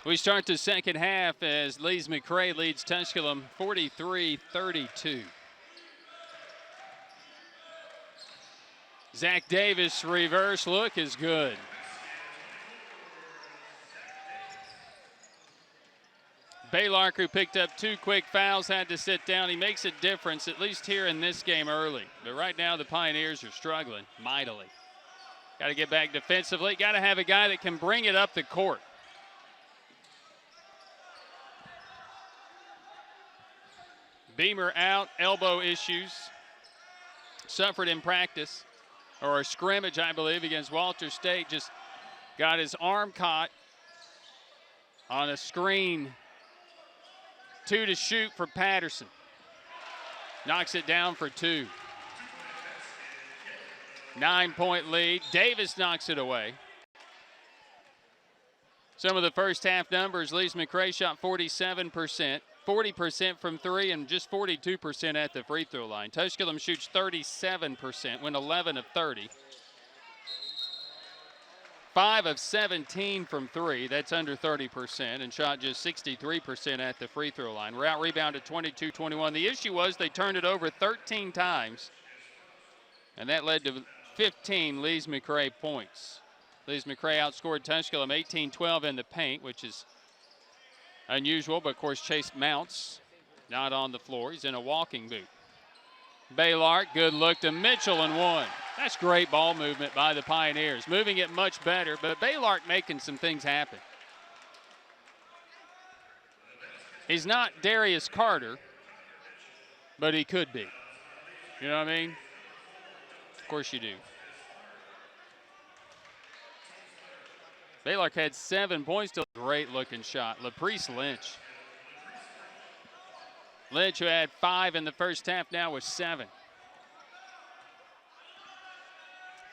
We start the second half as Lees-McRae leads Tusculum 43-32. Zach Davis reverse look is good. Baylark, who picked up 2 quick fouls, had to sit down. He makes a difference, at least here in this game early. But right now the Pioneers are struggling mightily. Got to get back defensively. Got to have a guy that can bring it up the court. Beamer out, elbow issues. Suffered in practice, or a scrimmage, I believe, against Walter State. Just got his arm caught on a screen. 2 to shoot for Patterson. Knocks it down for 2. 9-point lead. Davis knocks it away. Some of the first half numbers, Lees-McRae shot 47%, 40% from 3, and just 42% at the free throw line. Tusculum shoots 37%, went 11 of 30. 5 of 17 from 3, that's under 30%, and shot just 63% at the free throw line. We're out rebounded 22-21. The issue was they turned it over 13 times, and that led to 15 Lees-McRae points. Lees-McRae outscored Tusculum 18-12 in the paint, which is unusual, but of course Chase Mounts not on the floor. He's in a walking boot. Baylark, good look to Mitchell and 1. That's great ball movement by the Pioneers. Moving it much better, but Baylark making some things happen. He's not Darius Carter, but he could be. You know what I mean? Of course you do. Baylark had 7 points. Still a great looking shot. LaPriest Lynch. Lynch, who had 5 in the first half, now with 7.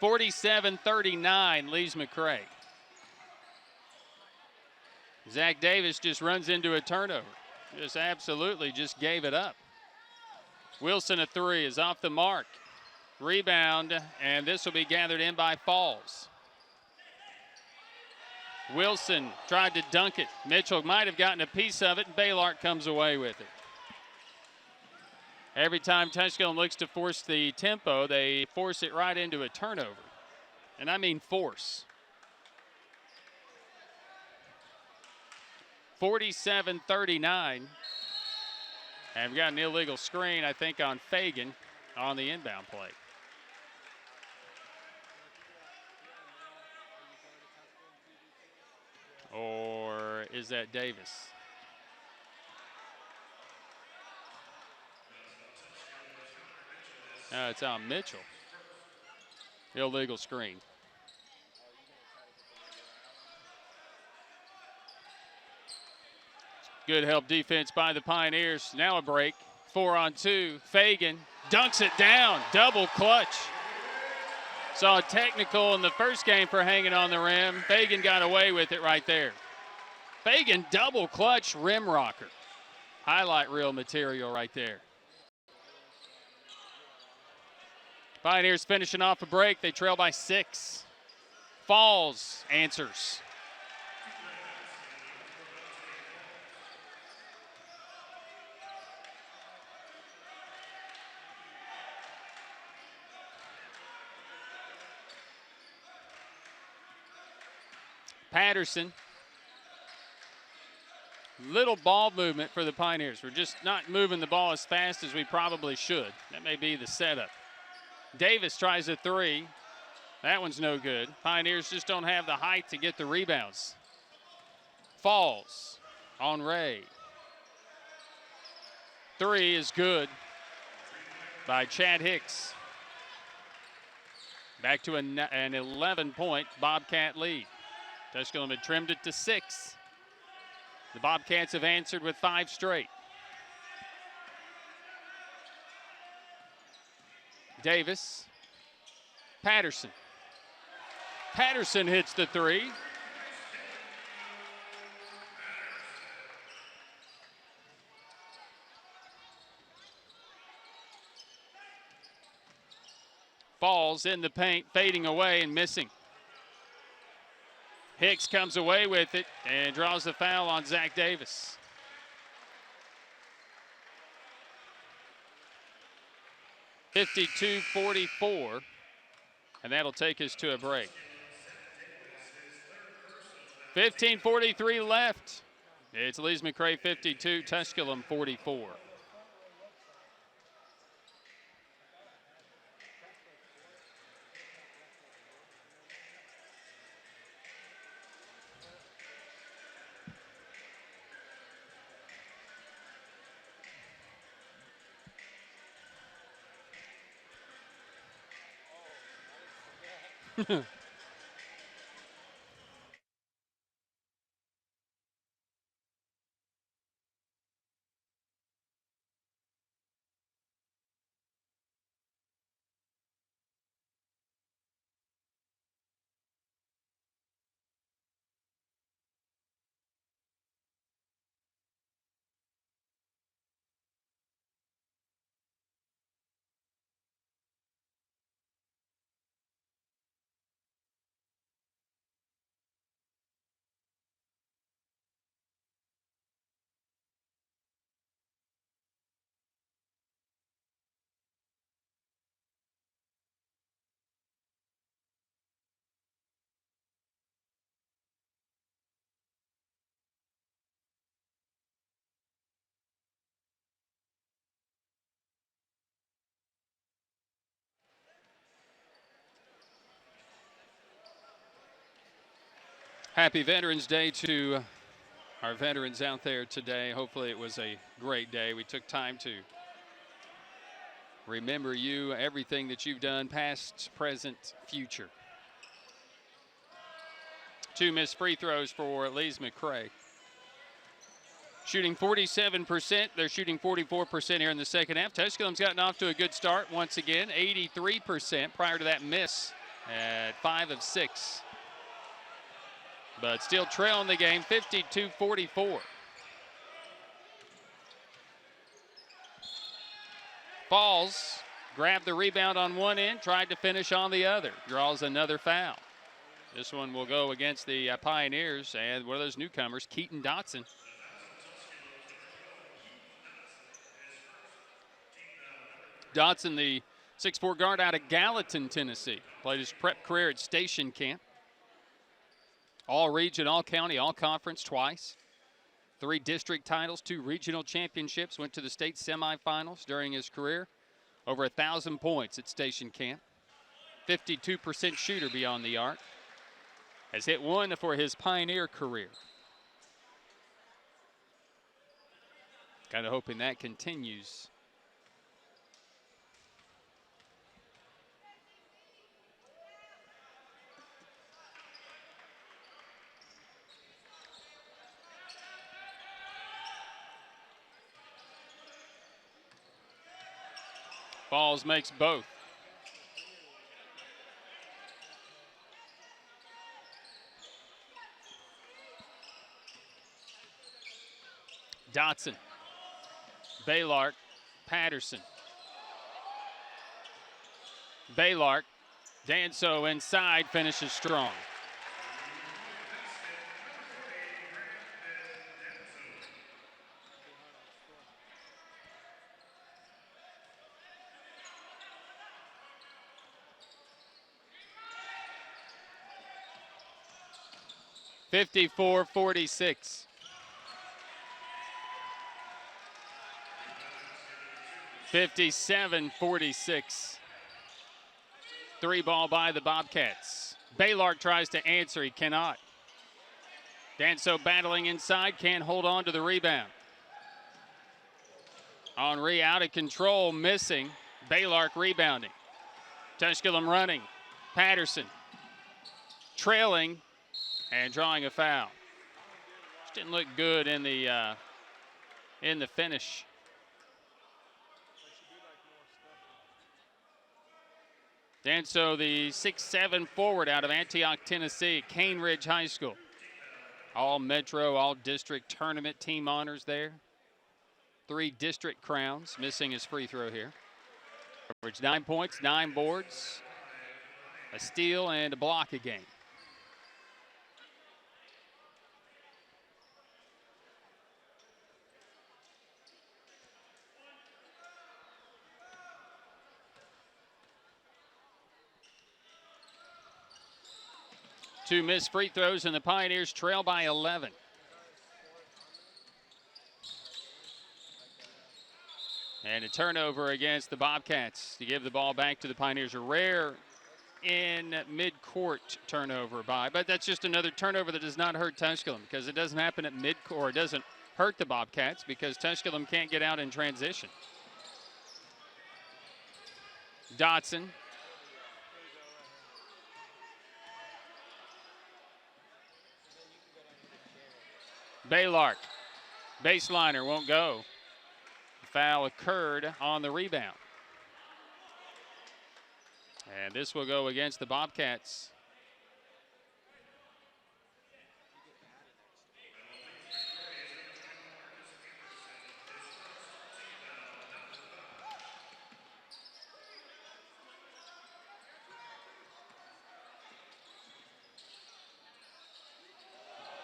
47-39, Lees-McRae. Zach Davis just runs into a turnover. Just absolutely just gave it up. Wilson, a 3, is off the mark. Rebound, and this will be gathered in by Falls. Wilson tried to dunk it. Mitchell might have gotten a piece of it, and Baylark comes away with it. Every time Tusculum looks to force the tempo, they force it right into a turnover. And I mean force. 47-39. And we've got an illegal screen, I think, on Fagan on the inbound play. Or is that Davis? It's on Mitchell. Illegal screen. Good help defense by the Pioneers. Now a break. 4-on-2. Fagan dunks it down. Double clutch. Saw a technical in the first game for hanging on the rim. Fagan got away with it right there. Fagan double clutch rim rocker. Highlight reel material right there. Pioneers finishing off a break. They trail by 6. Falls answers. Patterson. Little ball movement for the Pioneers. We're just not moving the ball as fast as we probably should. That may be the setup. Davis tries a 3. That one's no good. Pioneers just don't have the height to get the rebounds. Falls on Ray. 3 is good by Chad Hicks. Back to an 11-point Bobcat lead. Tusculum had trimmed it to 6. The Bobcats have answered with 5 straight. Davis. Patterson. Patterson hits the 3. Falls in the paint, fading away and missing. Hicks comes away with it and draws the foul on Zach Davis. (52-44), and that'll take us to a break. 15:43 left. It's Lees-McRae 52, Tusculum 44. Happy Veterans Day to our veterans out there today. Hopefully it was a great day. We took time to remember you, everything that you've done, past, present, future. 2 missed free throws for Lees-McRae. Shooting 47%. They're shooting 44% here in the second half. Tusculum's gotten off to a good start once again, 83% prior to that miss at 5 of 6. But still trailing the game, 52-44. Falls grabbed the rebound on one end, tried to finish on the other. Draws another foul. This one will go against the Pioneers and one of those newcomers, Keaton Dotson. Dotson, the 6'4" guard out of Gallatin, Tennessee. Played his prep career at Station Camp. All region, all county, all conference twice. 3 district titles, 2 regional championships. Went to the state semifinals during his career. Over 1,000 points at Station Camp. 52% shooter beyond the arc. Has hit 1 for his Pioneer career. Kind of hoping that continues. Falls makes both. Dotson, Baylark, Patterson. Baylark, Danso inside, finishes strong. (54-46). 57-46. 3 ball by the Bobcats. Baylark tries to answer, he cannot. Danso battling inside, can't hold on to the rebound. Henry out of control, missing. Baylark rebounding. Tusculum running. Patterson trailing and drawing a foul. Just didn't look good in the finish. Danso, the 6'7" forward out of Antioch, Tennessee, Cane Ridge High School. All Metro, all district tournament team honors there. 3 district crowns, missing his free throw here. Average 9 points, 9 boards, a steal, and a block a game. 2 missed free throws, and the Pioneers trail by 11. And a turnover against the Bobcats to give the ball back to the Pioneers. A rare in mid-court turnover but that's just another turnover that does not hurt Tusculum, because it doesn't happen at mid-court. It doesn't hurt the Bobcats because Tusculum can't get out in transition. Dotson. Baylark. Baseliner won't go. Foul occurred on the rebound. And this will go against the Bobcats.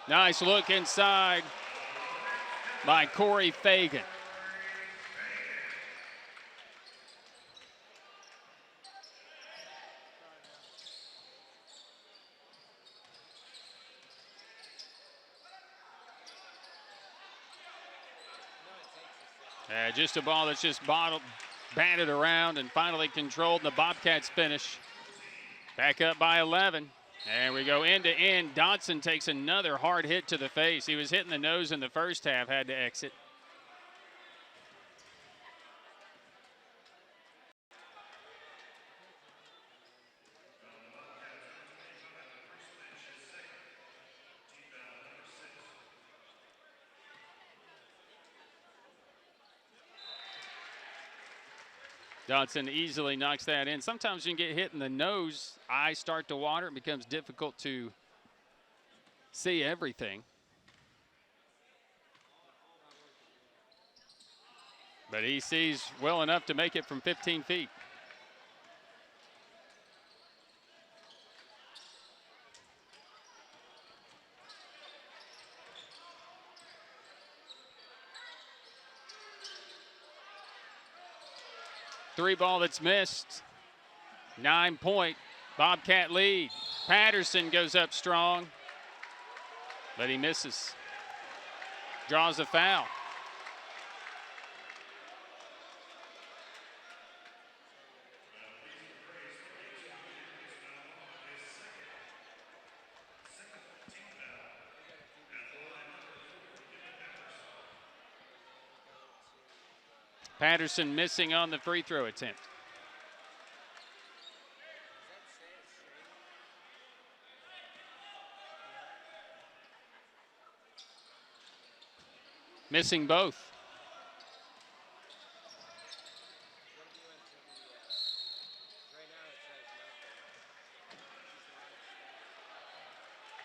Nice look inside by Corey Fagan. Just a ball that's just batted around and finally controlled, and the Bobcats finish. Back up by 11. And we go end to end. Dotson takes another hard hit to the face. He was hitting the nose in the first half, had to exit. Dotson easily knocks that in. Sometimes you can get hit in the nose, eyes start to water, it becomes difficult to see everything. But he sees well enough to make it from 15 feet. Three ball that's missed. 9-point Bobcat lead. Patterson goes up strong, but he misses. Draws a foul. Patterson missing on the free throw attempt. Missing both.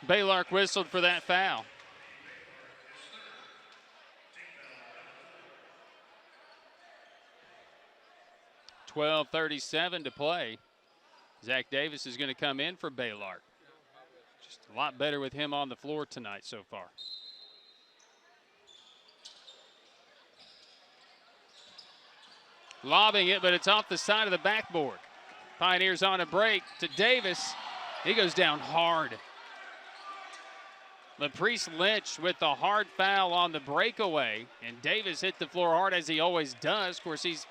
Baylark whistled for that foul. .12:37 to play. Zach Davis is going to come in for Baylark. Just a lot better with him on the floor tonight so far. Lobbing it, but it's off the side of the backboard. Pioneers on a break to Davis. He goes down hard. LaPriest Lynch with the hard foul on the breakaway, and Davis hit the floor hard as he always does. Of course, he's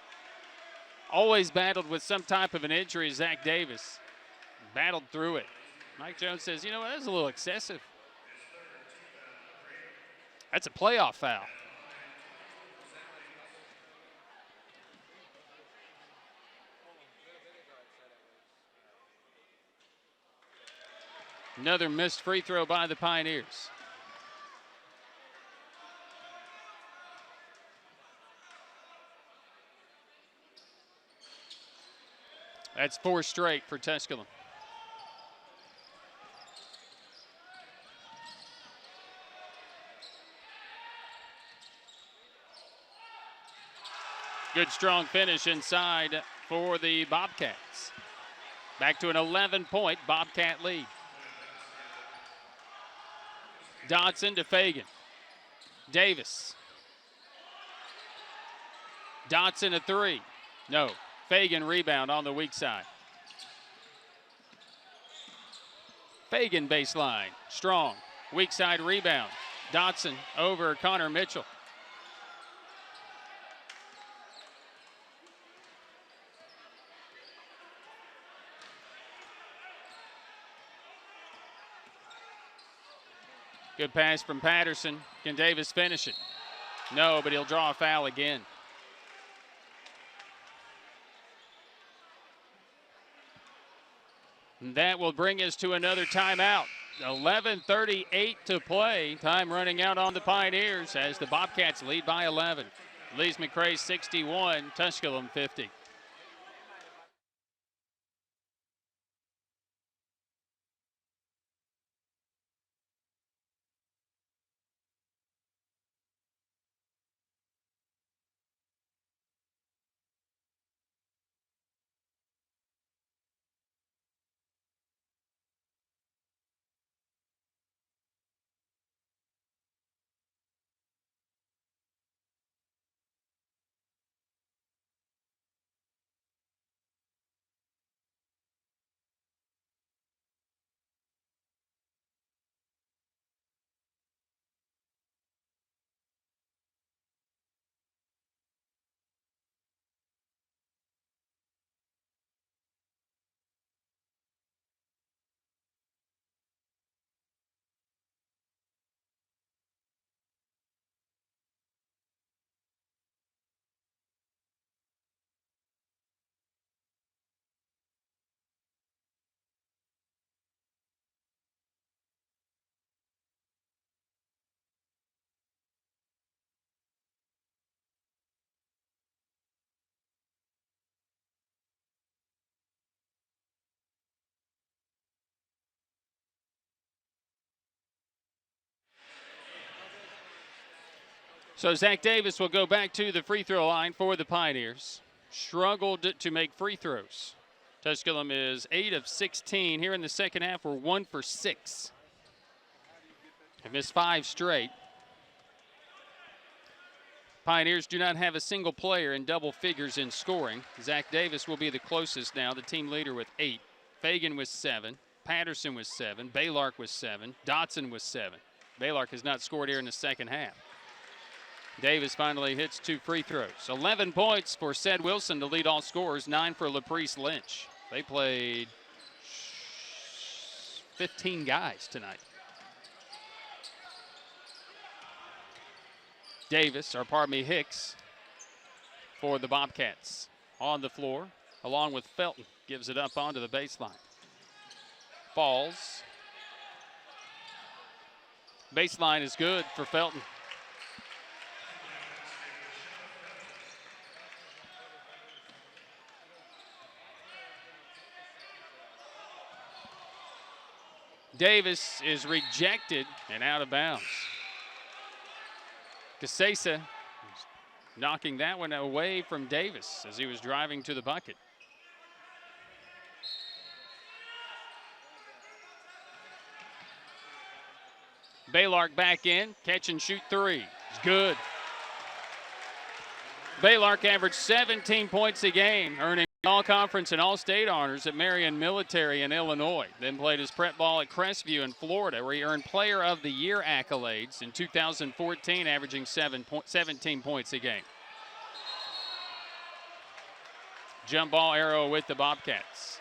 always battled with some type of an injury. Zach Davis battled through it. Mike Jones says, you know what, that's a little excessive. That's a playoff foul. Another missed free throw by the Pioneers. That's 4 straight for Tusculum. Good strong finish inside for the Bobcats. Back to an 11-point Bobcat lead. Dotson to Fagan. Davis. Dotson a three. No. Fagan rebound on the weak side. Fagan baseline, strong. Weak side rebound. Dotson over Connor Mitchell. Good pass from Patterson. Can Davis finish it? No, but he'll draw a foul again. And that will bring us to another timeout. 11:38 to play. Time running out on the Pioneers as the Bobcats lead by 11. Lees-McRae 61, Tusculum 50. So Zach Davis will go back to the free throw line for the Pioneers. Struggled to make free throws. Tusculum is 8 of 16. Here in the second half, we're 1 for 6. Have missed 5 straight. Pioneers do not have a single player in double figures in scoring. Zach Davis will be the closest now, the team leader with 8. Fagan was 7. Patterson was 7. Baylark was 7. Dotson was 7. Baylark has not scored here in the second half. Davis finally hits 2 free throws. 11 points for Ced Wilson to lead all scorers, 9 for LaPriest Lynch. They played 15 guys tonight. Hicks for the Bobcats on the floor, along with Felton. Gives it up onto the baseline. Falls. Baseline is good for Felton. Davis is rejected and out of bounds. Casesa knocking that one away from Davis as he was driving to the bucket. Baylark back in, catch and shoot 3. It's good. Baylark averaged 17 points a game, earning all-conference and all-state honors at Marion Military in Illinois. Then played his prep ball at Crestview in Florida, where he earned Player of the Year accolades in 2014, averaging 17 points a game. Jump ball arrow with the Bobcats.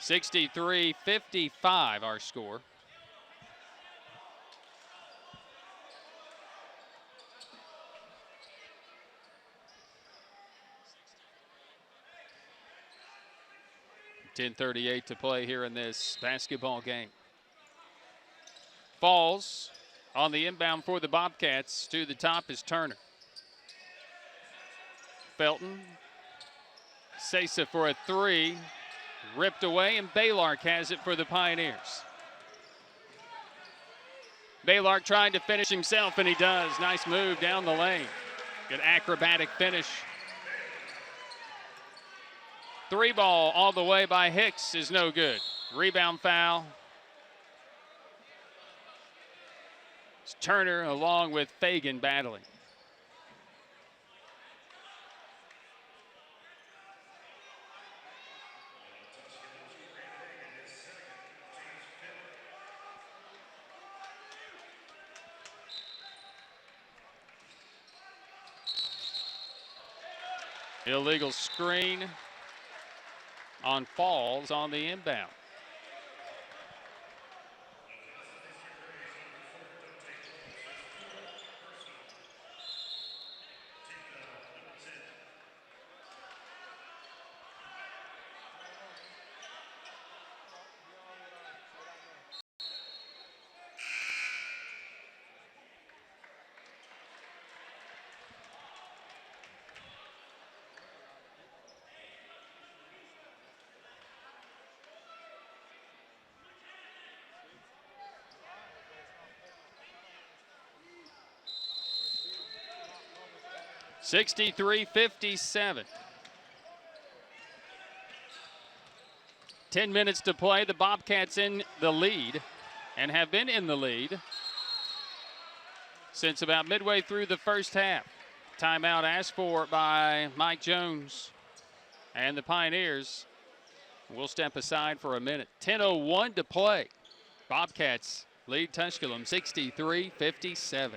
(63-55) our score. .10:38 to play here in this basketball game. Falls on the inbound for the Bobcats. To the top is Turner. Felton. Sesa for a 3. Ripped away, and Baylark has it for the Pioneers. Baylark trying to finish himself, and he does. Nice move down the lane. Good acrobatic finish. 3 ball all the way by Hicks is no good. Rebound foul. It's Turner along with Fagan battling. Illegal screen on Falls on the inbound. (63-57). 10 minutes to play. The Bobcats in the lead and have been in the lead since about midway through the first half. Timeout asked for by Mike Jones, and the Pioneers will step aside for a minute. 10:01 to play. Bobcats lead Tusculum 63-57.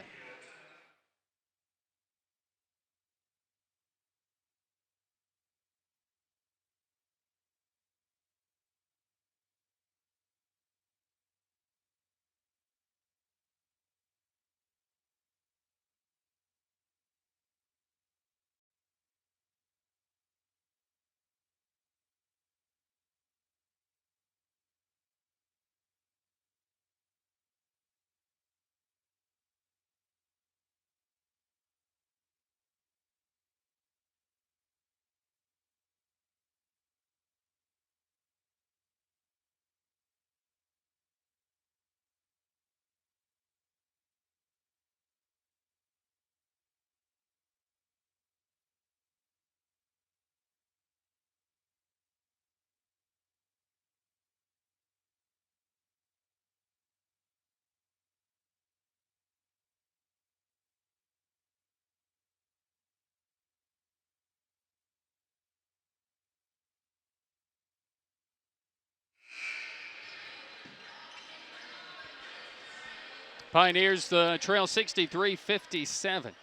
Pioneers trail 63-57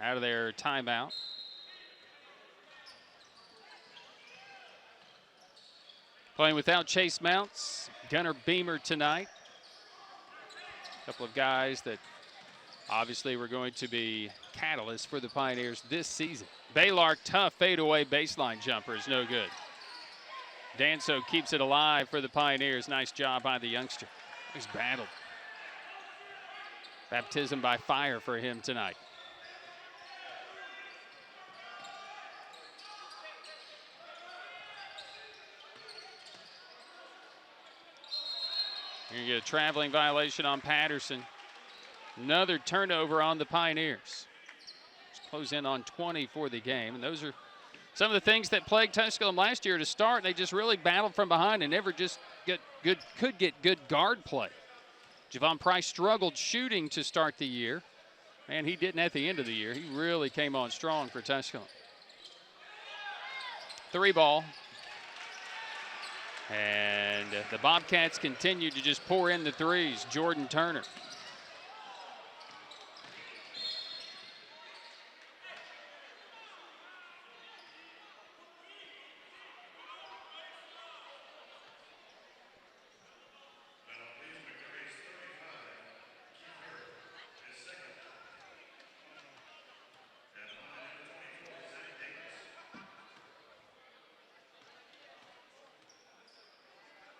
out of their timeout. Playing without Chase Mounts, Gunnar Beamer tonight. A couple of guys that obviously were going to be catalysts for the Pioneers this season. Baylark, tough fadeaway baseline jumper is no good. Danso keeps it alive for the Pioneers. Nice job by the youngster. He's battled. Baptism by fire for him tonight. You're going to get a traveling violation on Patterson. Another turnover on the Pioneers. Let's close in on 20 for the game. And those are some of the things that plagued Tusculum last year to start. They just really battled from behind and never just could get good guard play. Javon Price struggled shooting to start the year. And he didn't at the end of the year. He really came on strong for Tusculum. 3 ball. And the Bobcats continue to just pour in the threes. Jordan Turner.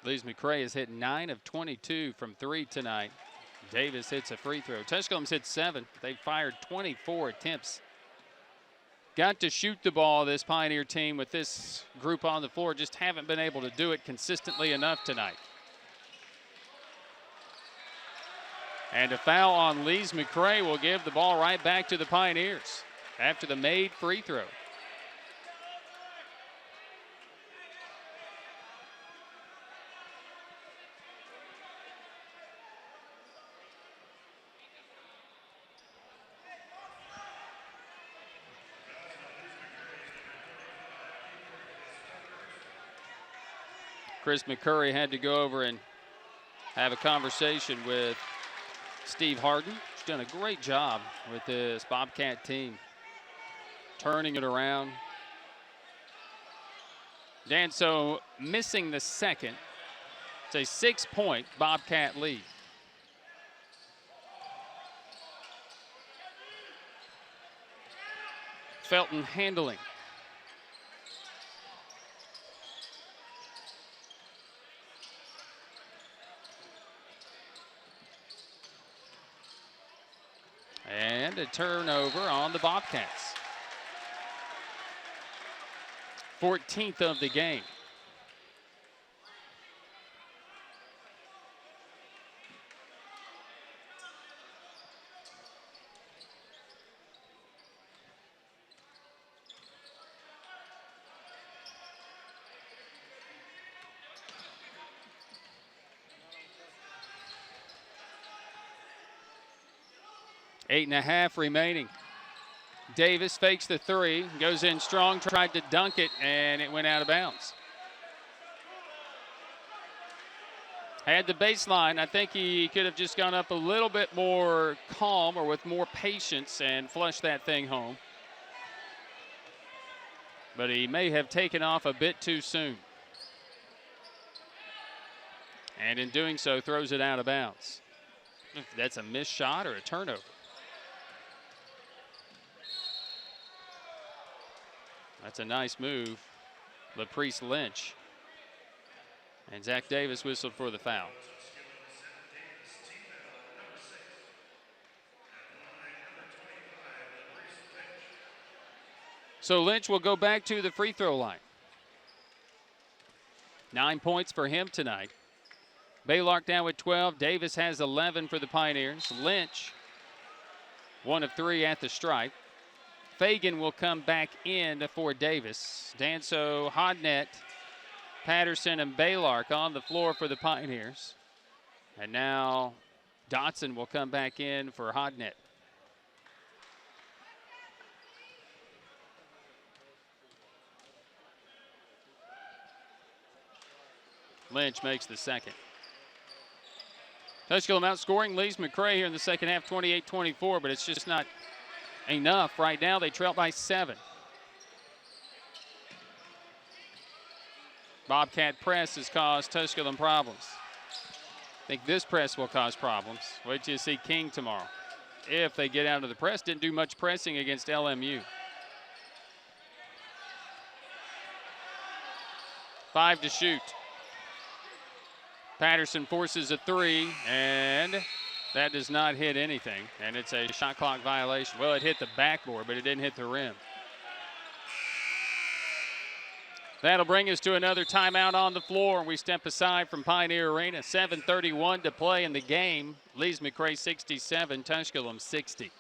Lees-McRae has hit 9 of 22 from 3 tonight. Davis hits a free throw. Tusculum's hit 7. They've fired 24 attempts. Got to shoot the ball, this Pioneer team, with this group on the floor. Just haven't been able to do it consistently enough tonight. And a foul on Lees-McRae will give the ball right back to the Pioneers after the made free throw. Chris McCurry had to go over and have a conversation with Steve Harden. He's done a great job with this Bobcat team, turning it around. Danso missing the second. It's a 6-point Bobcat lead. Felton handling. And a turnover on the Bobcats. 14th of the game. Eight and a half remaining. Davis fakes the three, goes in strong, tried to dunk it, and it went out of bounds. Had the baseline. I think he could have just gone up a little bit more calm or with more patience and flushed that thing home. But he may have taken off a bit too soon. And in doing so, throws it out of bounds. If that's a missed shot or a turnover. That's a nice move. LaPriest Lynch. And Zach Davis whistled for the foul. So Lynch will go back to the free throw line. 9 points for him tonight. Baylark down with 12. Davis has 11 for the Pioneers. Lynch, 1 of 3 at the stripe. Fagan will come back in for Davis. Danso, Hodnett, Patterson, and Baylark on the floor for the Pioneers. And now Dotson will come back in for Hodnett. Lynch makes the second. Tusculum outscoring Lees-McRae here in the second half, 28-24, but it's just not enough. Right now, they trail by 7. Bobcat press has caused Tusculum problems. I think this press will cause problems. Wait till you see King tomorrow. If they get out of the press, didn't do much pressing against LMU. 5 to shoot. Patterson forces a 3, and that does not hit anything, and it's a shot clock violation. Well, it hit the backboard, but it didn't hit the rim. That'll bring us to another timeout on the floor. We step aside from Pioneer Arena. 7:31 to play in the game. Lees-McRae 67, Tusculum 60.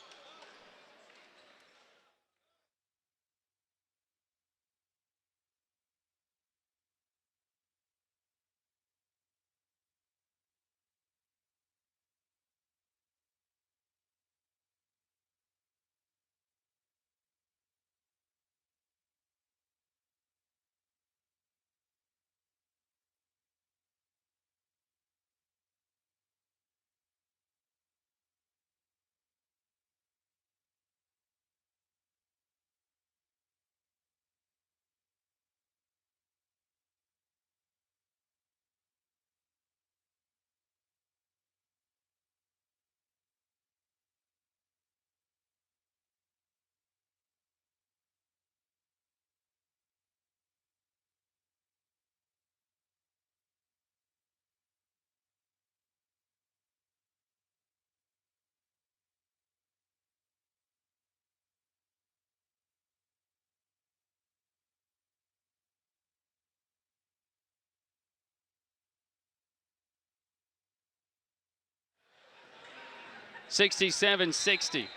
(67-60).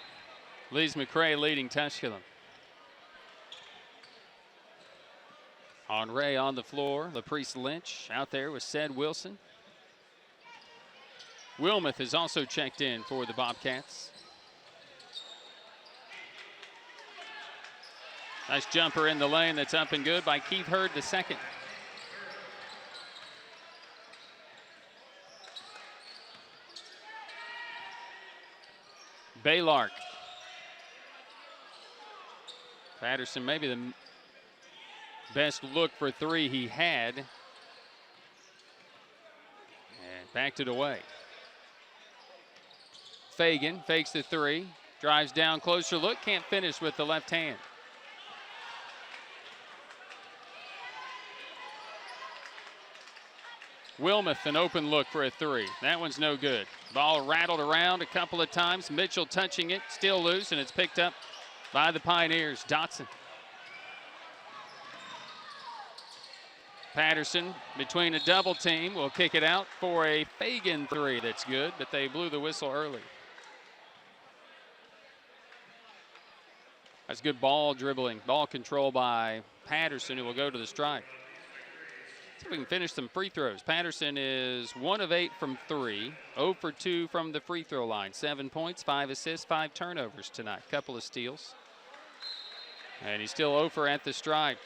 Lees-McRae leading Tusculum. Henry on the floor. LaPriest Lynch out there with Ced Wilson. Wilmoth is also checked in for the Bobcats. Nice jumper in the lane that's up and good by Keith Hurd II. Baylark. Patterson maybe the Best look for three he had. And backed it away. Fagan fakes the three. Drives down, closer look. Can't finish with the left hand. Wilmoth, an open look for a three. That one's no good. Ball rattled around a couple of times. Mitchell touching it, still loose, and it's picked up by the Pioneers. Dotson. Patterson between a double team will kick it out for a Fagan three. That's good, but they blew the whistle early. That's good ball dribbling, ball control by Patterson, who will go to the strike. See if we can finish some free throws. Patterson is 1 of 8 from 3, 0 for 2 from the free throw line. 7 points, 5 assists, 5 turnovers tonight. Couple of steals. And he's still 0 for at the strike.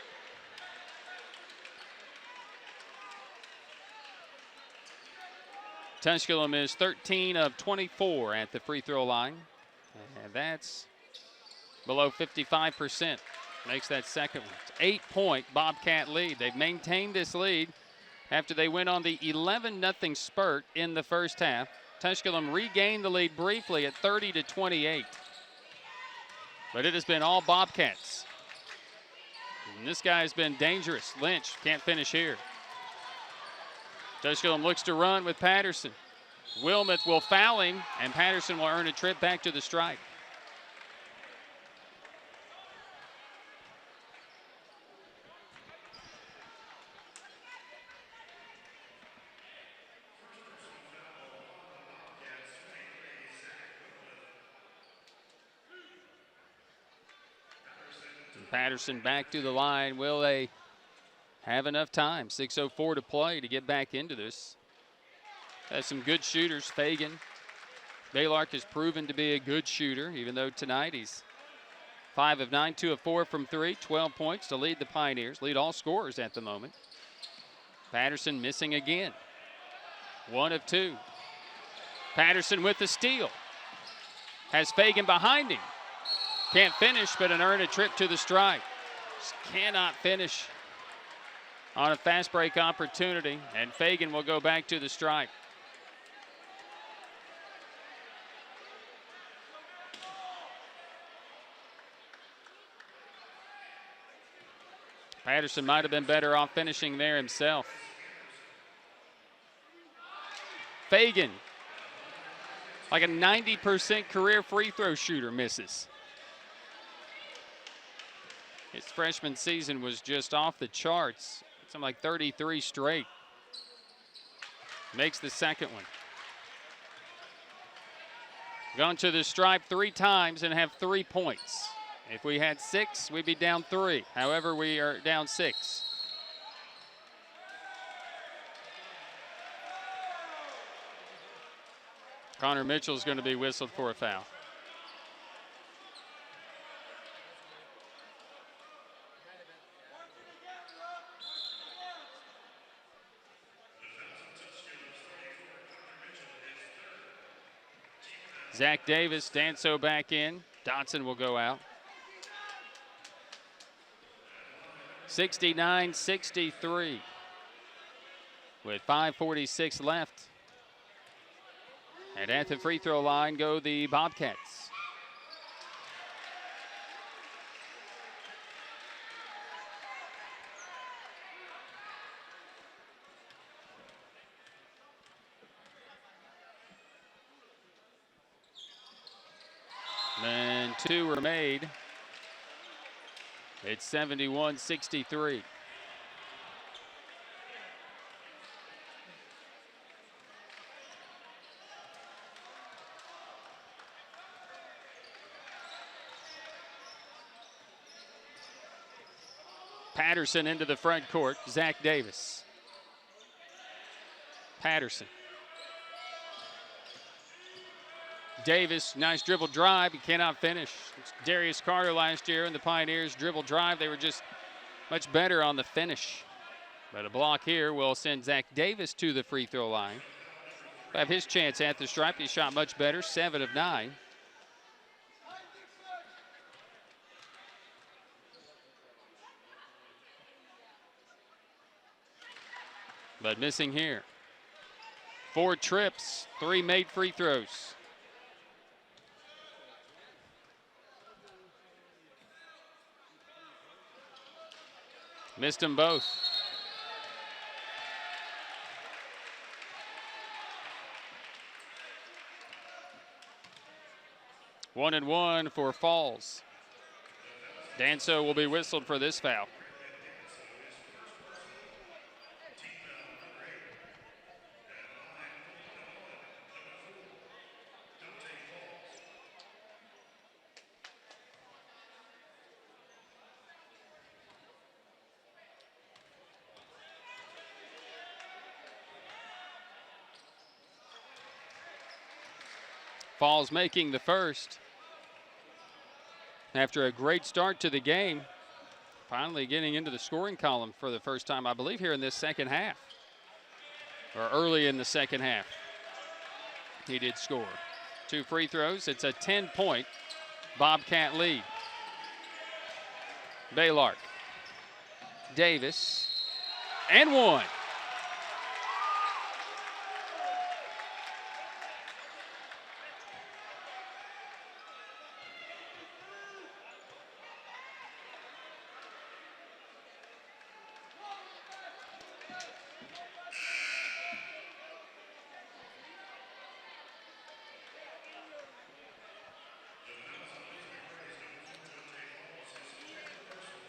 Tusculum is 13 of 24 at the free throw line. And that's below 55%. Makes that second one. 8-point Bobcat lead. They've maintained this lead after they went on the 11-0 spurt in the first half. Tusculum regained the lead briefly at 30-28. But it has been all Bobcats. And this guy has been dangerous. Lynch can't finish here. Tusculum looks to run with Patterson. Wilmoth will foul him, and Patterson will earn a trip back to the strike. Patterson back to the line. Will they have enough time? 6:04 to play to get back into this. Has some good shooters. Fagan. Baylark has proven to be a good shooter, even though tonight he's 5 of 9, 2 of 4 from 3, 12 points to lead the Pioneers, lead all scorers at the moment. Patterson missing again. 1 of 2. Patterson with the steal. Has Fagan behind him. Can't finish, but an earn a trip to the strike. Just cannot finish on a fast break opportunity, and Fagan will go back to the strike. Patterson might have been better off finishing there himself. Fagan, like a 90% career free throw shooter, misses. His freshman season was just off the charts. Something like 33 straight. Makes the second one. Gone to the stripe 3 times and have 3 points. If we had 6, we'd be down 3. However, we are down 6. Connor Mitchell is going to be whistled for a foul. Zach Davis, Danso back in. Dotson will go out. 69-63 with 5:46 left. And at the free throw line go the Bobcats. And 2 were made. It's 71-63. Patterson into the front court. Zach Davis. Patterson. Davis, nice dribble drive. He cannot finish. It's Darius Carter last year in the Pioneers dribble drive. They were just much better on the finish. But a block here will send Zach Davis to the free throw line. Have his chance at the stripe. He shot much better, 7 of 9. but missing here. 4 trips, 3 made free throws. Missed them both. One and one for Falls. Danso will be whistled for this foul. Falls making the first. After a great start to the game, finally getting into the scoring column for the first time, I believe, here in this second half, or early in the second half. He did score. 2 free throws. It's a 10-point Bobcat lead. Baylark, Davis, and one.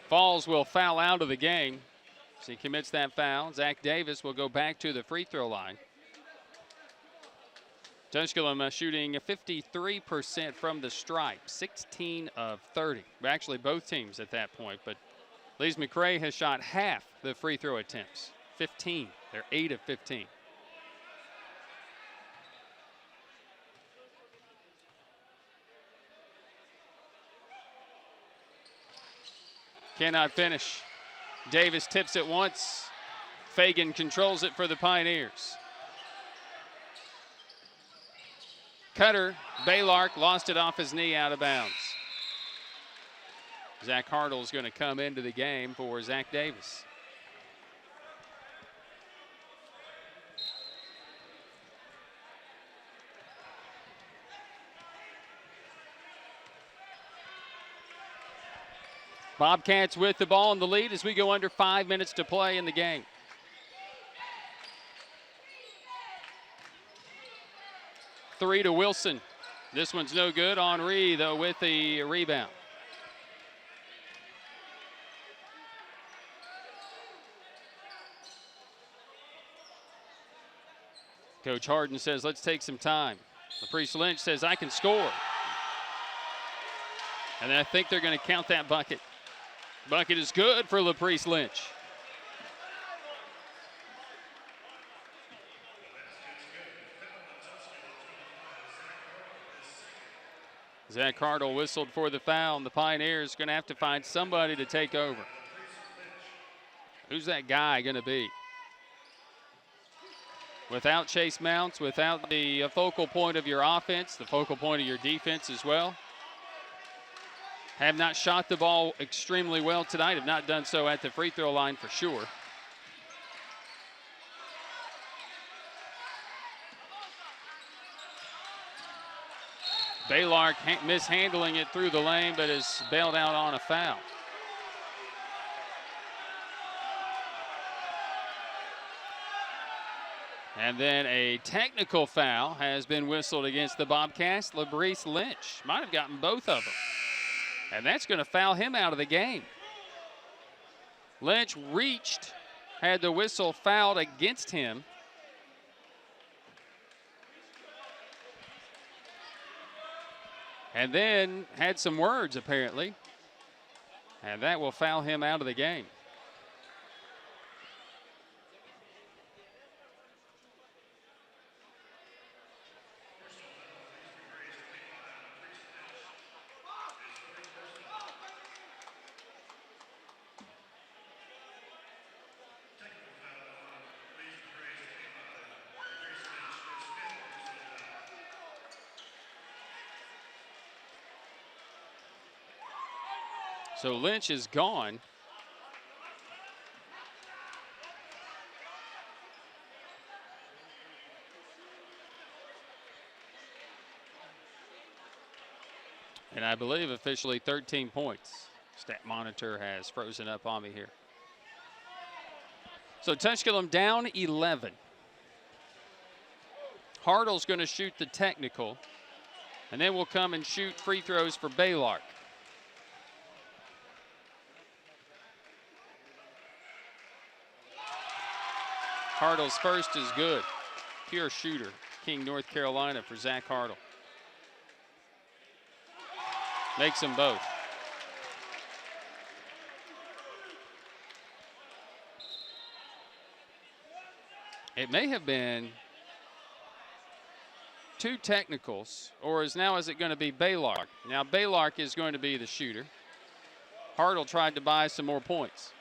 Falls will foul out of the game. So he commits that foul. Zach Davis will go back to the free throw line. Tusculum shooting 53% from the stripe, 16 of 30. Actually, both teams at that point, but Lees-McRae has shot half the free throw attempts, 15. They're 8 of 15. Cannot finish. Davis tips it once. Fagan controls it for the Pioneers. Cutter, Baylark lost it off his knee, out of bounds. Zach Hartle's going to come into the game for Zach Davis. Bobcats with the ball in the lead as we go under 5 minutes to play in the game. Three to Wilson. This one's no good. Henry, though, with the rebound. Coach Harden says, let's take some time. LaPriest Lynch says, I can score. And I think they're going to count that bucket. Bucket is good for LaPriest Lynch. Zach Hartle whistled for the foul, and the Pioneers going to have to find somebody to take over. Who's that guy going to be? Without Chase Mounts, without the focal point of your offense, the focal point of your defense as well. Have not shot the ball extremely well tonight, have not done so at the free throw line for sure. Baylark mishandling it through the lane, but is bailed out on a foul. And then a technical foul has been whistled against the Bobcats. LaPriest Lynch might have gotten both of them. And that's going to foul him out of the game. Lynch reached, had the whistle fouled against him. And then had some words, apparently. And that will foul him out of the game. So Lynch is gone. And I believe officially 13 points. Stat monitor has frozen up on me here. So Tusculum down 11. Hartle's going to shoot the technical, and then we'll come and shoot free throws for Baylark. Hartle's first is good. Pure shooter, King, North Carolina for Zach Hartle. Makes them both. It may have been 2 technicals, or is it going to be Baylark? Now Baylark is going to be the shooter. Hartle tried to buy some more points.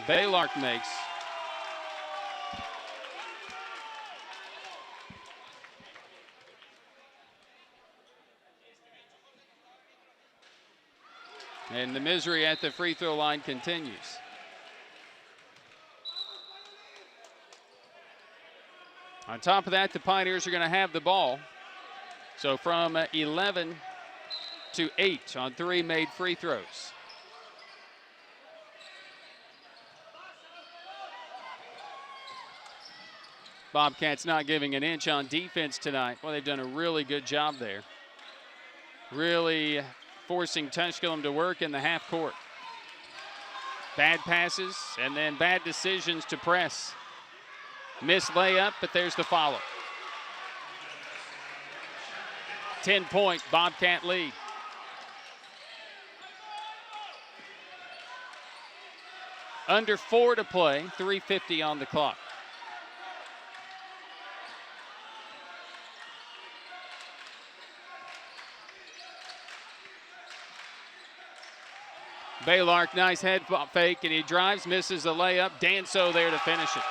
Baylark makes. And the misery at the free throw line continues. On top of that, the Pioneers are going to have the ball. So from 11 to 8 on 3 made free throws. Bobcats not giving an inch on defense tonight. Well, they've done a really good job there. Really forcing Tusculum to work in the half court. Bad passes and then bad decisions to press. Missed layup, but there's the follow. 10-point Bobcat lead. Under 4 to play, 3:50 on the clock. Baylark, nice head fake, and he drives, misses the layup. Danso there to finish it.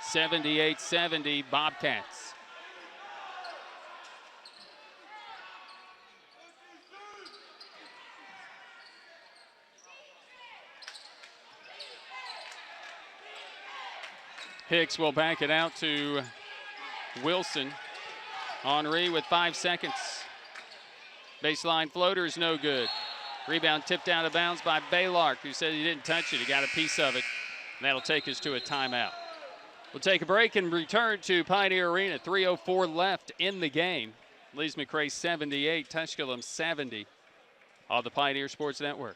(78-70) Bobcats. Hicks will back it out to Wilson. Henry with 5 seconds. Baseline floater is no good. Rebound tipped out of bounds by Baylark, who said he didn't touch it. He got a piece of it. And that'll take us to a timeout. We'll take a break and return to Pioneer Arena. 3:04 left in the game. Lees-McRae 78, Tusculum 70 on the Pioneer Sports Network.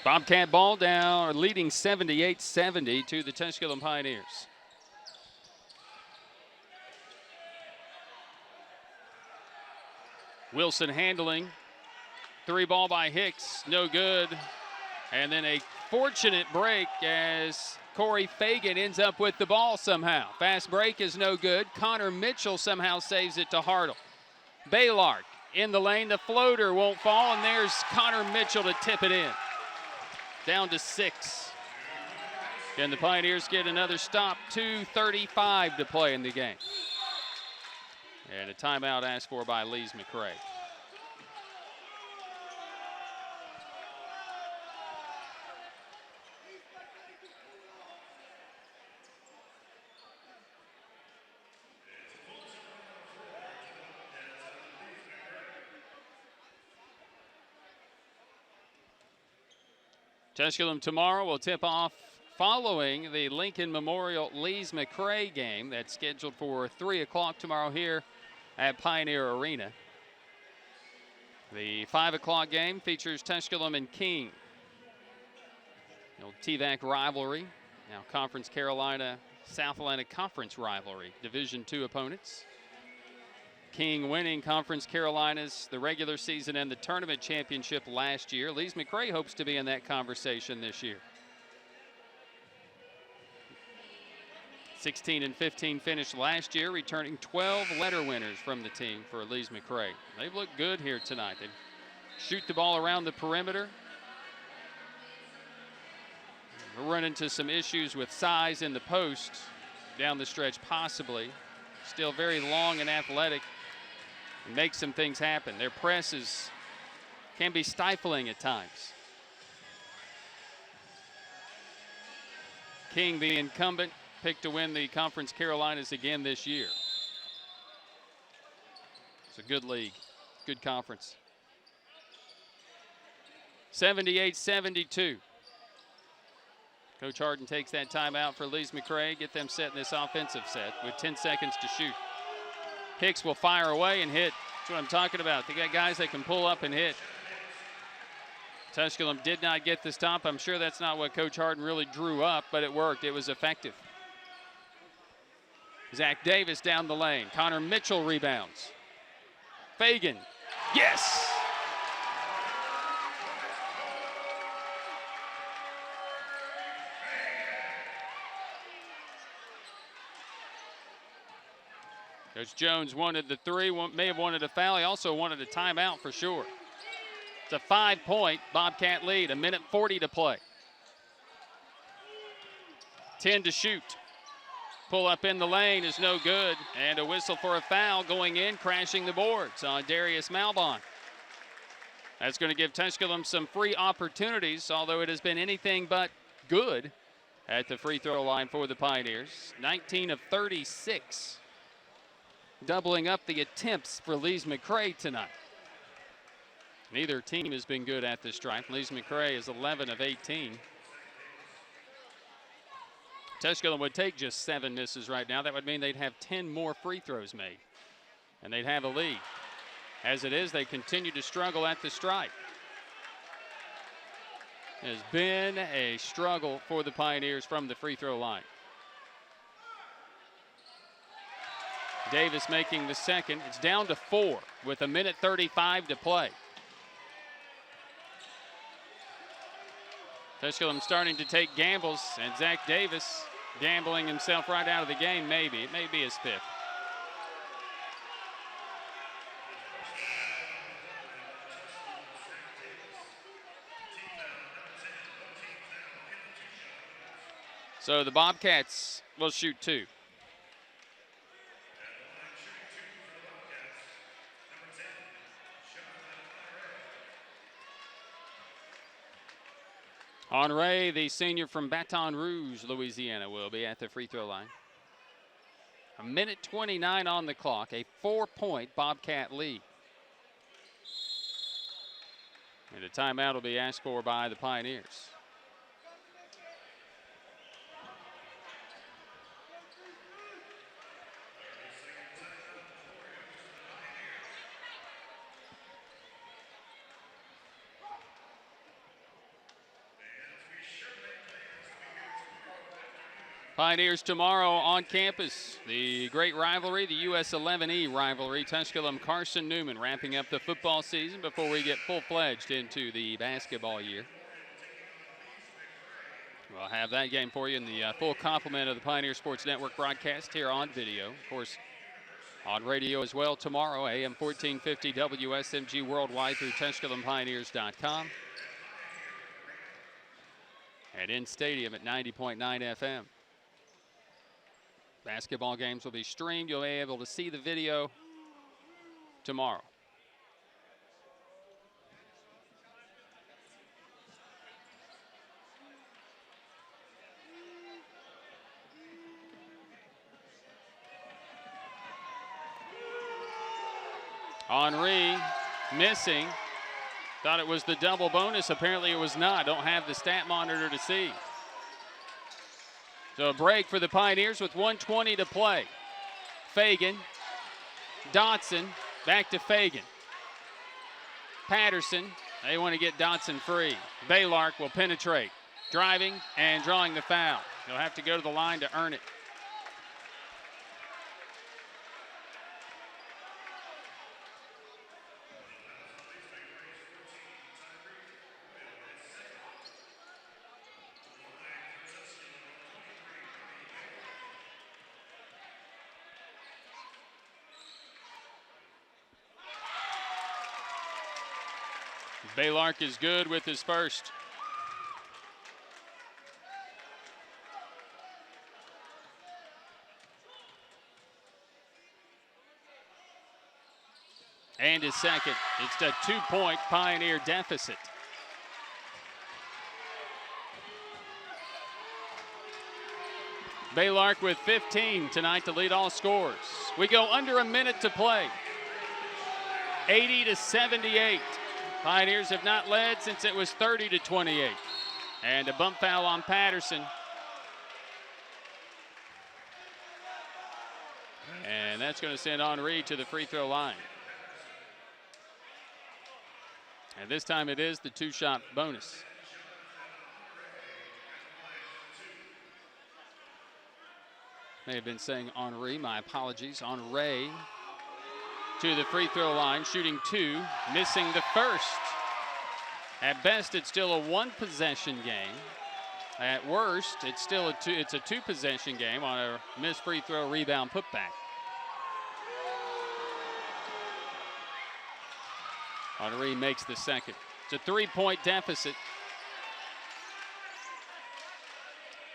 Bobcat ball down, or leading 78-70 to the Tusculum Pioneers. Wilson handling. 3 ball by Hicks, no good. And then a fortunate break as Corey Fagan ends up with the ball somehow. Fast break is no good. Connor Mitchell somehow saves it to Hartle. Baylark in the lane, the floater won't fall, and there's Connor Mitchell to tip it in. Down to 6. Can the Pioneers get another stop? 2:35 to play in the game. And a timeout asked for by Lees-McRae. Tusculum tomorrow will tip off following the Lincoln Memorial Lees-McRae game that's scheduled for 3 o'clock tomorrow here at Pioneer Arena. The 5 o'clock game features Tusculum and King. The old TVAC rivalry, now Conference Carolina South Atlantic Conference rivalry, Division II opponents. King winning Conference Carolinas the regular season and the tournament championship last year. Lees-McRae hopes to be in that conversation this year. 16-15 finished last year, returning 12 letter winners from the team for Lees-McRae. They've looked good here tonight. They shoot the ball around the perimeter. We'll run into some issues with size in the post down the stretch possibly. Still very long and athletic. And make some things happen. Their presses can be stifling at times. King, the incumbent, picked to win the Conference Carolinas again this year. It's a good league, good conference. 78-72. Coach Harden takes that timeout for Lees-McRae. Get them set in this offensive set with 10 seconds to shoot. Hicks will fire away and hit. That's what I'm talking about. They got guys that can pull up and hit. Tusculum did not get the stop. I'm sure that's not what Coach Harden really drew up, but it worked. It was effective. Zach Davis down the lane. Connor Mitchell rebounds. Fagan. Yes! Coach Jones wanted the three, may have wanted a foul. He also wanted a timeout for sure. It's a 5-point Bobcat lead, 1:40 to play. 10 to shoot. Pull up in the lane is no good. And a whistle for a foul going in, crashing the boards on Darius Malbon. That's going to give Tusculum some free opportunities, although it has been anything but good at the free throw line for the Pioneers. 19 of 36. Doubling up the attempts for Lees-McRae tonight. Neither team has been good at the stripe. Lees-McRae is 11 of 18. Tusculum would take just 7 misses right now. That would mean they'd have 10 more free throws made, and they'd have a lead. As it is, they continue to struggle at the stripe. It has been a struggle for the Pioneers from the free throw line. Davis making the second. It's down to 4 with 1:35 to play. Tusculum starting to take gambles, and Zach Davis gambling himself right out of the game, maybe. It may be his 5th. So the Bobcats will shoot 2. Henry, the senior from Baton Rouge, Louisiana, will be at the free throw line. 1:29 on the clock, a 4-point Bobcat lead. And a timeout will be asked for by the Pioneers. Pioneers tomorrow on campus. The great rivalry, the US 11E rivalry. Tusculum Carson Newman wrapping up the football season before we get full-fledged into the basketball year. We'll have that game for you in the full complement of the Pioneer Sports Network broadcast here on video. Of course, on radio as well tomorrow, AM 1450 WSMG worldwide through TusculumPioneers.com. And in stadium at 90.9 FM. Basketball games will be streamed. You'll be able to see the video tomorrow. Henry missing. Thought it was the double bonus. Apparently it was not. Don't have the stat monitor to see. So a break for the Pioneers with 1:20 to play. Fagan, Dotson, back to Fagan. Patterson, they want to get Dotson free. Baylark will penetrate, driving and drawing the foul. They'll have to go to the line to earn it. Baylark is good with his first. And his second. It's a 2-point Pioneer deficit. Baylark with 15 tonight to lead all scorers. We go under a minute to play. 80-78. Pioneers have not led since it was 30-28. And a bump foul on Patterson. And that's going to send Henry to the free throw line. And this time it is the 2-shot bonus. May have been saying Henry, my apologies. Henry to the free throw line, shooting 2, missing the first. At best, it's still a 1-possession game. At worst, it's still a 2-possession game on a missed free throw rebound putback. Henry makes the second. It's a 3-point deficit.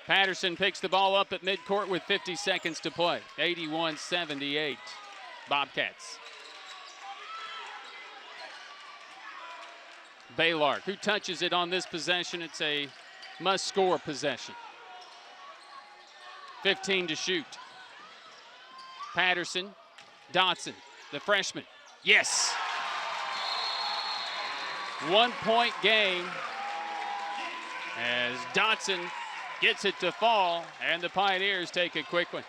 Patterson picks the ball up at midcourt with 50 seconds to play. 81-78, Bobcats. Baylark, who touches it on this possession? It's a must-score possession. 15 to shoot. Patterson, Dotson, the freshman. Yes! 1-point game as Dotson gets it to fall, and the Pioneers take a quick one.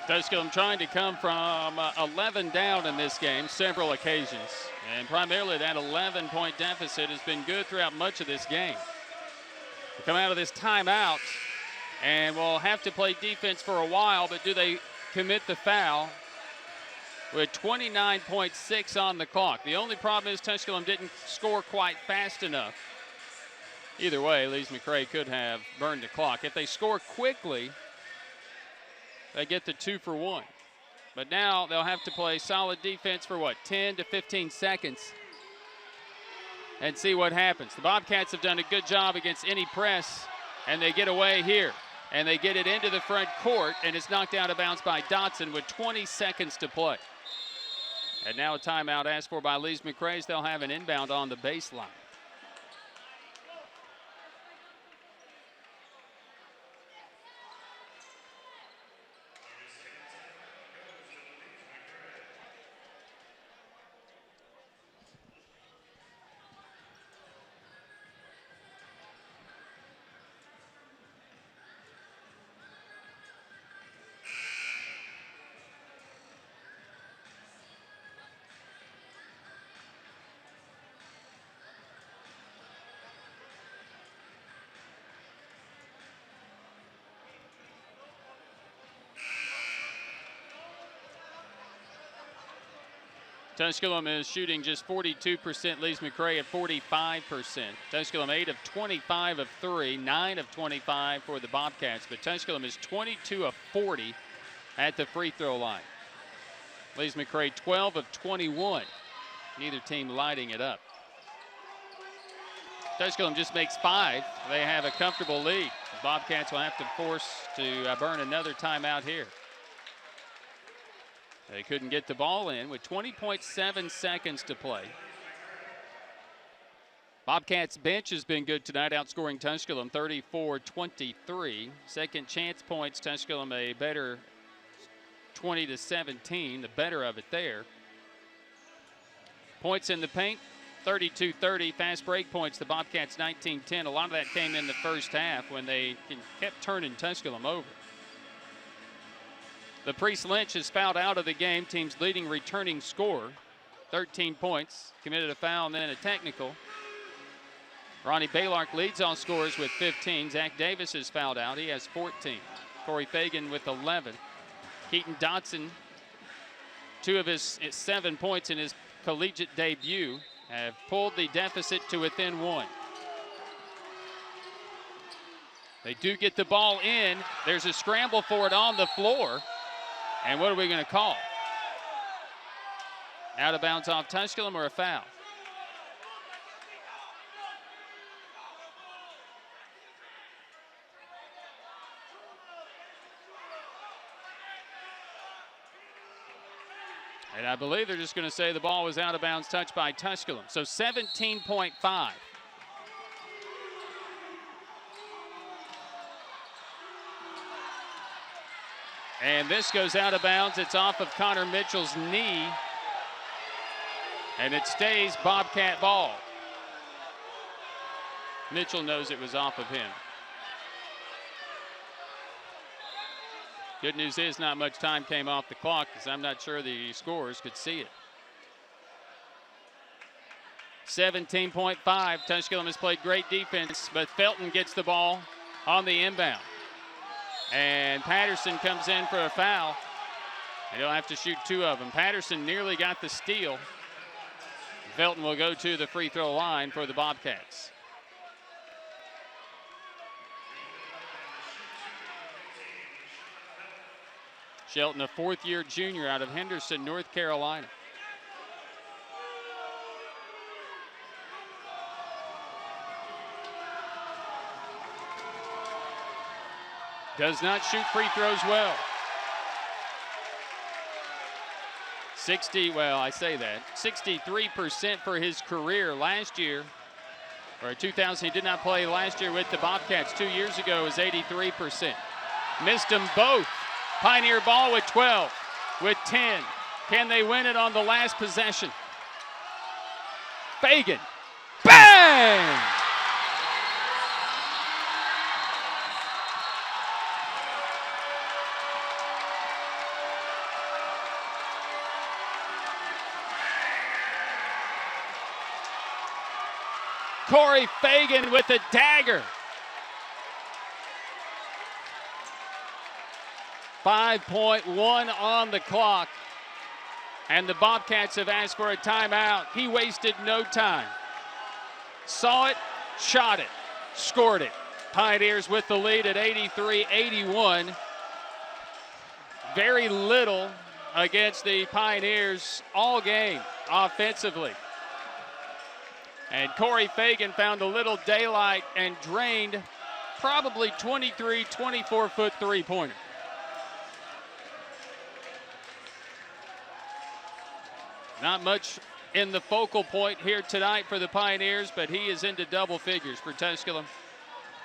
Tusculum trying to come from 11 down in this game, several occasions. And primarily that 11-point deficit has been good throughout much of this game. We come out of this timeout, and we'll have to play defense for a while, but do they commit the foul? With 29.6 on the clock. The only problem is Tusculum didn't score quite fast enough. Either way, Lees-McRae could have burned the clock. If they score quickly, they get the 2-for-1. But now they'll have to play solid defense for 10 to 15 seconds and see what happens. The Bobcats have done a good job against any press, and they get away here. And they get it into the front court, and it's knocked out of bounds by Dotson with 20 seconds to play. And now a timeout asked for by Lees-McRae. They'll have an inbound on the baseline. Tusculum is shooting just 42%. Lees-McRae at 45%. Tusculum 8 of 25 of 3, 9 of 25 for the Bobcats. But Tusculum is 22 of 40 at the free throw line. Lees-McRae 12 of 21. Neither team lighting it up. Tusculum just makes 5. They have a comfortable lead. The Bobcats will have to force to burn another timeout here. They couldn't get the ball in with 20.7 seconds to play. Bobcats bench has been good tonight, outscoring Tusculum 34-23. Second chance points, Tusculum a better 20-17, the better of it there. Points in the paint, 32-30. Fast break points, the Bobcats 19-10. A lot of that came in the first half when they kept turning Tusculum over. The Priest Lynch is fouled out of the game, team's leading returning scorer. 13 points, committed a foul and then a technical. Ronnie Baylark leads all scorers with 15. Zach Davis is fouled out, he has 14. Corey Fagan with 11. Keaton Dotson, 2 of his 7 points in his collegiate debut, have pulled the deficit to within 1. They do get the ball in. There's a scramble for it on the floor. And what are we going to call? Out of bounds off Tusculum or a foul? And I believe they're just going to say the ball was out of bounds, touched by Tusculum. So 17.5. And this goes out of bounds. It's off of Connor Mitchell's knee. And it stays Bobcat ball. Mitchell knows it was off of him. Good news is not much time came off the clock because I'm not sure the scorers could see it. 17.5. Tusculum has played great defense, but Felton gets the ball on the inbound. And Patterson comes in for a foul. And he'll have to shoot 2 of them. Patterson nearly got the steal. Felton will go to the free throw line for the Bobcats. Shelton, a 4th-year junior out of Henderson, North Carolina. Does not shoot free throws well. 63% for his career last year. Or 2000, he did not play last year with the Bobcats. 2 years ago, it was 83%. Missed them both. Pioneer ball with 12, with 10. Can they win it on the last possession? Fagan, bang! Corey Fagan with a dagger. 5.1 on the clock. And the Bobcats have asked for a timeout. He wasted no time. Saw it, shot it, scored it. Pioneers with the lead at 83-81. Very little against the Pioneers all game offensively. And Corey Fagan found a little daylight and drained probably 24-foot three-pointer. Not much in the focal point here tonight for the Pioneers, but he is into double figures for Tusculum.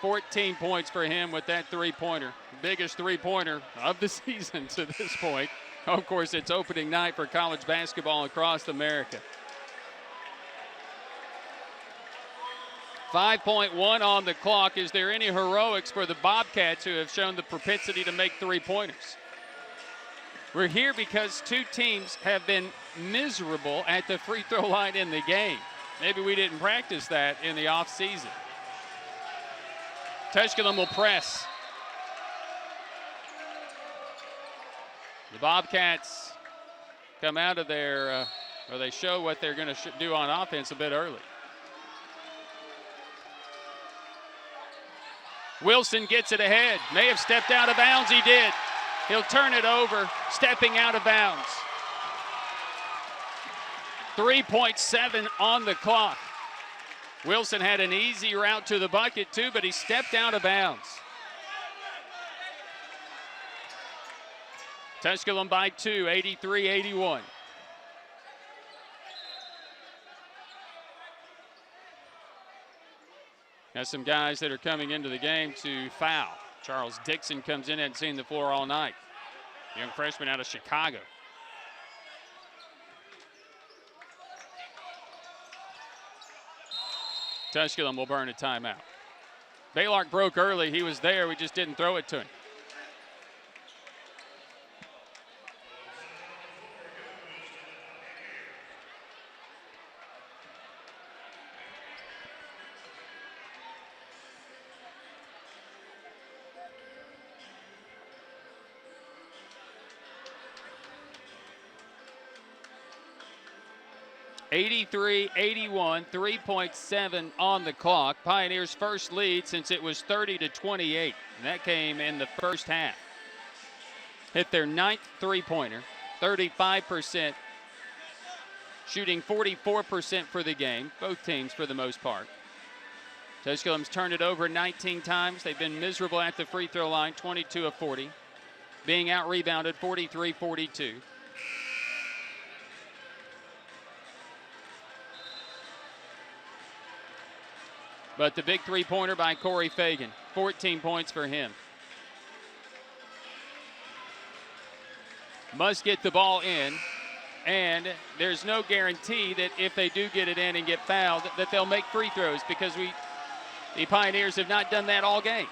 14 points for him with that three-pointer. Biggest three-pointer of the season to this point. Of course, it's opening night for college basketball across America. 5.1 on the clock. Is there any heroics for the Bobcats who have shown the propensity to make three-pointers? We're here because 2 teams have been miserable at the free throw line in the game. Maybe we didn't practice that in the offseason. Tusculum will press. The Bobcats come out of their or they show what they're going to do on offense a bit early. Wilson gets it ahead. May have stepped out of bounds. He did. He'll turn it over, stepping out of bounds. 3.7 on the clock. Wilson had an easy route to the bucket too, but he stepped out of bounds. Tusculum by 2, 83-81. Got some guys that are coming into the game to foul. Charles Dixon comes in, hadn't seen the floor all night. Young freshman out of Chicago. Tusculum will burn a timeout. Baylark broke early. He was there. We just didn't throw it to him. (83-81), 3.7 on the clock. Pioneers' first lead since it was 30-28, and that came in the first half. Hit their 9th three-pointer, 35%, shooting 44% for the game, both teams for the most part. Tusculum's turned it over 19 times. They've been miserable at the free throw line, 22 of 40, being out-rebounded 43-42. But the big three-pointer by Corey Fagan, 14 points for him. Must get the ball in, and there's no guarantee that if they do get it in and get fouled, that they'll make free throws, because the Pioneers have not done that all game.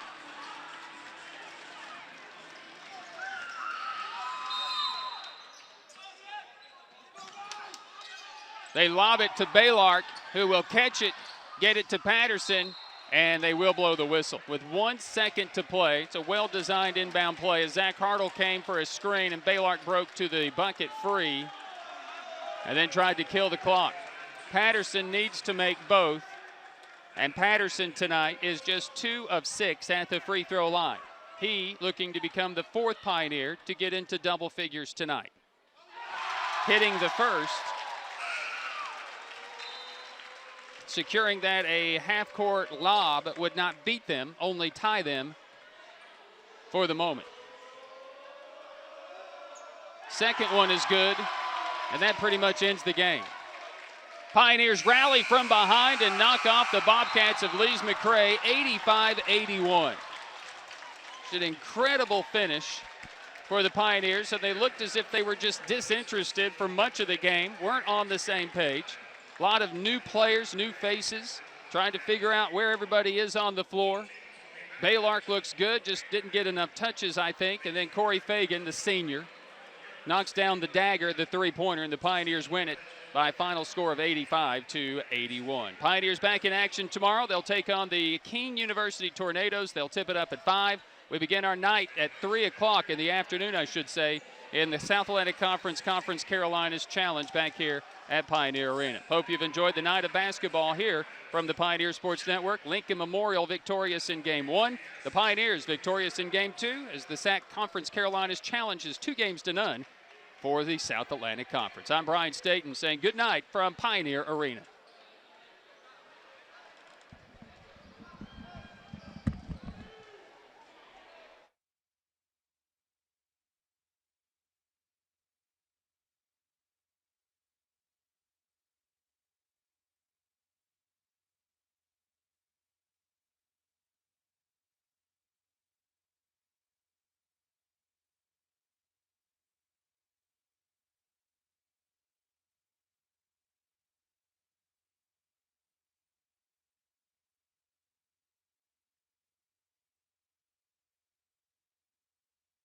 They lob it to Baylark, who will catch it, get it to Patterson, and they will blow the whistle. With 1 second to play, it's a well-designed inbound play as Zach Hartle came for a screen, and Baylark broke to the bucket free and then tried to kill the clock. Patterson needs to make both, and Patterson tonight is just 2 of 6 at the free throw line. He looking to become the 4th Pioneer to get into double figures tonight. Hitting the first, securing that a half-court lob would not beat them, only tie them for the moment. Second one is good, and that pretty much ends the game. Pioneers rally from behind and knock off the Bobcats of Lees-McRae, 85-81. It's an incredible finish for the Pioneers, and they looked as if they were just disinterested for much of the game, weren't on the same page. A lot of new players, new faces, trying to figure out where everybody is on the floor. Baylark looks good, just didn't get enough touches, I think. And then Corey Fagan, the senior, knocks down the dagger, the three-pointer, and the Pioneers win it by a final score of 85-81. Pioneers back in action tomorrow. They'll take on the Keene University Tornadoes. They'll tip it up at 5. We begin our night at 3 o'clock in the afternoon, I should say, in the South Atlantic Conference Carolinas Challenge back here at Pioneer Arena. Hope you've enjoyed the night of basketball here from the Pioneer Sports Network. Lincoln Memorial victorious in Game 1. The Pioneers victorious in Game 2 as the SAC Conference Carolinas Challenge is 2-0 for the South Atlantic Conference. I'm Brian Staten saying good night from Pioneer Arena.